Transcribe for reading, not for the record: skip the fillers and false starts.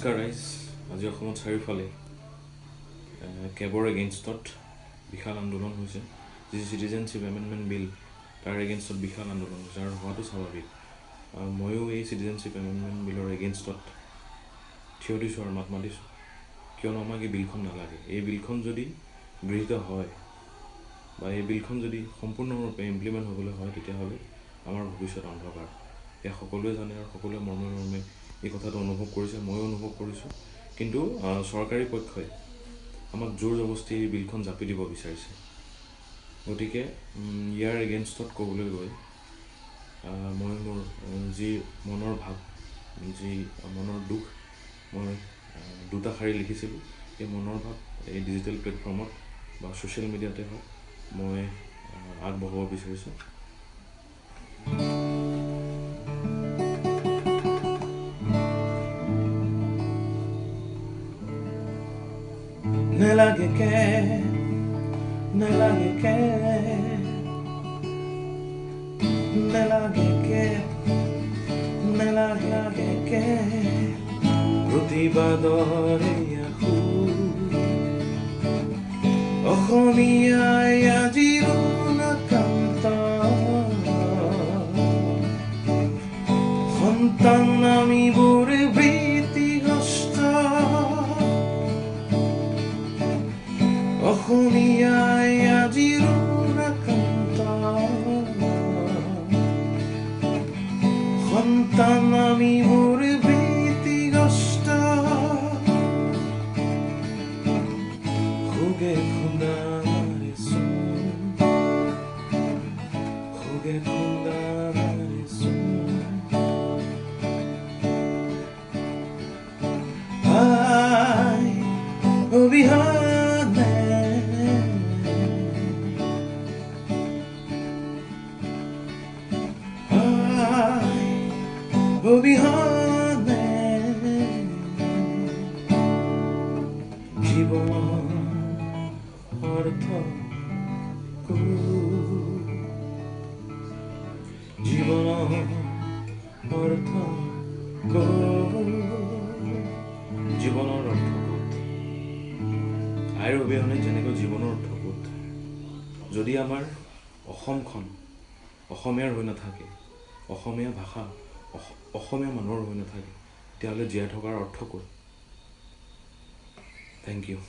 নমস্কাৰ ৰাইজ আজি অসমত চাৰিওফালে কেবৰ এগেইনষ্টত বিশাল আন্দোলন হৈছে যি সিটিজেনশিপ এমেণ্ডমেণ্ট বিল তাৰ এগেইনষ্টত বিশাল আন্দোলন হৈছে আৰু হোৱাটো স্বাভাৱিক ময়ো এই সিটিজেনশিপ এমেণ্ডমেণ্ট বিলৰ এগেইনষ্টত থিয় দিছোঁ আৰু মাত মাতিছোঁ কিয়নো আমাক এই বিলখন নালাগে এই বিলখন যদি গৃহীত হয় বা এই বিলখন যদি সম্পূৰ্ণৰূপে ইমপ্লিমেণ্ট হ'বলৈ হয় তেতিয়াহ'লে আমাৰ ভৱিষ্যত অন্ধকাৰ এয়া সকলোৱে জানে আৰু সকলোৱে মৰ্মে মৰ্মে এই কথাটো অনুভৱ কৰিছে ময়ো অনুভৱ কৰিছোঁ কিন্তু চৰকাৰী পক্ষই আমাক জোৰ জবস্তি এই বিলখন জাপি দিব বিচাৰিছে গতিকে ইয়াৰ এগেইনষ্টত ক'বলৈ গৈ মই মোৰ যি মনৰ ভাৱ যি মনৰ দুখ মই দুটা শাৰী লিখিছিলোঁ এই মনৰ ভাৱ এই ডিজিটেল প্লেটফৰ্মত বা ছ'চিয়েল মিডিয়াতে হওক মই আগবঢ়াব বিচাৰিছোঁ Nelage que Nelage que Protibadore yahu Ohomia yajiruna kanta Hontan nami bore briti gosta Ohomia yajiruna kanta Hontan nami bore briti gosta Huge kundare son Huge kundare son Ay, obihane Ay, obihane Jibon অর্থ জীবন অর্থ জীৱনৰ অৰ্থ আইৰ অবিহনে যেনেকৈ জীৱনৰ অৰ্থ যদি আমাৰ অসমখন অসমীয়াৰ হৈ নাথাকে অসমীয়া ভাষা অসমীয়া মানুহৰ হৈ নাথাকে তেতিয়াহ'লে জীয়াই থকাৰ অৰ্থ ক'ত থেংক ইউ